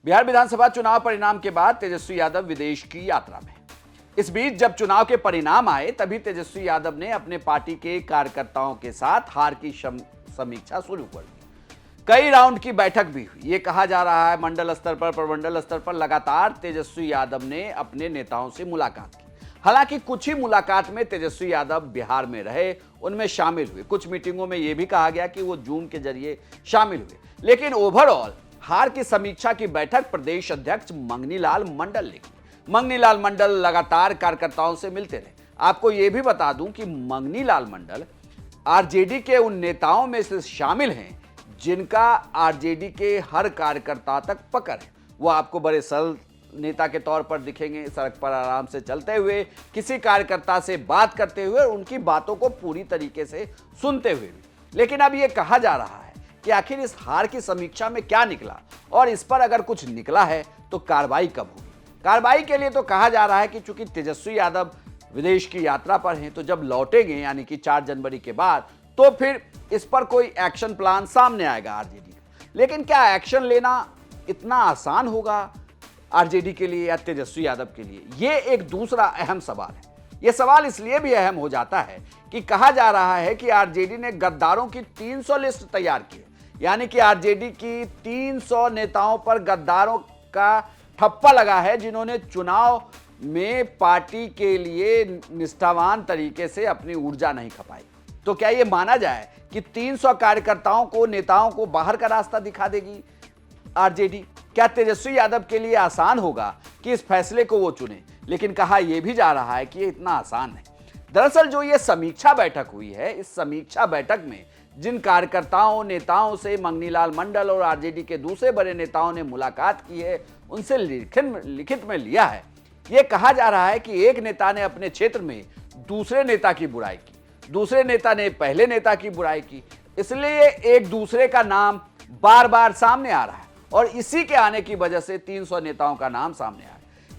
बिहार विधानसभा चुनाव परिणाम के बाद तेजस्वी यादव विदेश की यात्रा में। इस बीच जब चुनाव के परिणाम आए तभी तेजस्वी यादव ने अपने पार्टी के कार्यकर्ताओं के साथ हार की समीक्षा शुरू कर दी। कई राउंड की बैठक भी हुई। ये कहा जा रहा है मंडल स्तर पर, प्रमंडल स्तर पर लगातार तेजस्वी यादव ने अपने नेताओं से मुलाकात की। हालांकि कुछ ही मुलाकात में तेजस्वी यादव बिहार में रहे, उनमें शामिल हुए। कुछ मीटिंगों में यह भी कहा गया कि वो जूम के जरिए शामिल हुए, लेकिन ओवरऑल हार की समीक्षा की बैठक प्रदेश अध्यक्ष मंगनी लाल मंडल ने की। मंगनी लाल मंडल लगातार कार्यकर्ताओं से मिलते रहे। आपको यह भी बता दूं कि मंगनी लाल मंडल आरजेडी के उन नेताओं में से शामिल हैं जिनका आरजेडी के हर कार्यकर्ता तक पकड़ है। वो आपको बड़े सरल नेता के तौर पर दिखेंगे, सड़क पर आराम से चलते हुए, किसी कार्यकर्ता से बात करते हुए, उनकी बातों को पूरी तरीके से सुनते हुए भी। लेकिन अब यह कहा जा रहा है कि आखिर इस हार की समीक्षा में क्या निकला और इस पर अगर कुछ निकला है तो कार्रवाई कब होगी। कार्रवाई के लिए तो कहा जा रहा है कि चूंकि तेजस्वी यादव विदेश की यात्रा पर हैं, तो जब लौटेंगे यानी कि 4 जनवरी के बाद, तो फिर इस पर कोई एक्शन प्लान सामने आएगा आरजेडी का। लेकिन क्या एक्शन लेना इतना आसान होगा आरजेडी के लिए या तेजस्वी यादव के लिए, ये एक दूसरा अहम सवाल है। यह सवाल इसलिए भी अहम हो जाता है कि कहा जा रहा है कि आरजेडी ने गद्दारों की 300 लिस्ट तैयार की है, यानी कि आरजेडी की 300 नेताओं पर गद्दारों का ठप्पा लगा है, जिन्होंने चुनाव में पार्टी के लिए निष्ठावान तरीके से अपनी ऊर्जा नहीं खपाई। तो क्या यह माना जाए कि 300 कार्यकर्ताओं को, नेताओं को बाहर का रास्ता दिखा देगी आरजेडी? क्या तेजस्वी यादव के लिए आसान होगा कि इस फैसले को वो चुने? लेकिन कहा यह भी जा रहा है कि ये इतना आसान है। दरअसल जो ये समीक्षा बैठक हुई है, इस समीक्षा बैठक में जिन कार्यकर्ताओं, नेताओं से मंगनी लाल मंडल और आरजेडी के दूसरे बड़े नेताओं ने मुलाकात की है, उनसे लिखित में लिया है। यह कहा जा रहा है कि एक नेता ने अपने क्षेत्र में दूसरे नेता की बुराई की, दूसरे नेता ने पहले नेता की बुराई की, इसलिए एक दूसरे का नाम बार बार सामने आ रहा है और इसी के आने की वजह से 300 नेताओं का नाम सामने आया।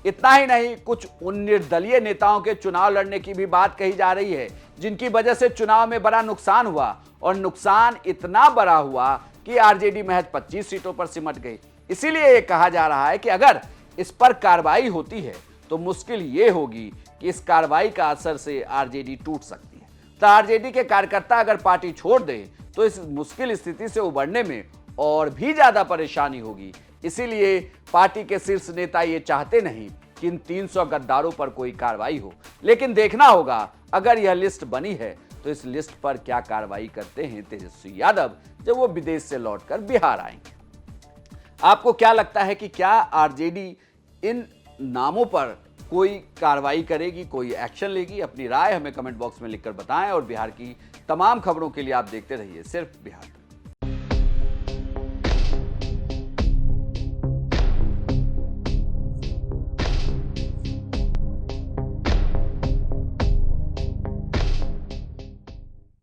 इतना ही नहीं, कुछ उन निर्दलीय नेताओं के चुनाव लड़ने की भी बात कही जा रही है, जिनकी वजह से चुनाव में बड़ा नुकसान हुआ और नुकसान इतना बड़ा हुआ कि आरजेडी महज 25 सीटों पर सिमट गई। इसीलिए यह कहा जा रहा है कि अगर इस पर कार्रवाई होती है तो मुश्किल ये होगी कि इस कार्रवाई का असर से आरजेडी टूट सकती है। तो आरजेडी के कार्यकर्ता अगर पार्टी छोड़ दें तो इस मुश्किल स्थिति से उबरने में और भी ज्यादा परेशानी होगी। इसीलिए पार्टी के शीर्ष नेता ये चाहते नहीं कि इन 300 गद्दारों पर कोई कार्रवाई हो, लेकिन देखना होगा अगर यह लिस्ट बनी है तो इस लिस्ट पर क्या कार्रवाई करते हैं तेजस्वी यादव जब वो विदेश से लौटकर बिहार आएंगे। आपको क्या लगता है कि क्या आरजेडी इन नामों पर कोई कार्रवाई करेगी, कोई एक्शन लेगी? अपनी राय हमें कमेंट बॉक्स में लिखकर बताएं और बिहार की तमाम खबरों के लिए आप देखते रहिए सिर्फ बिहार।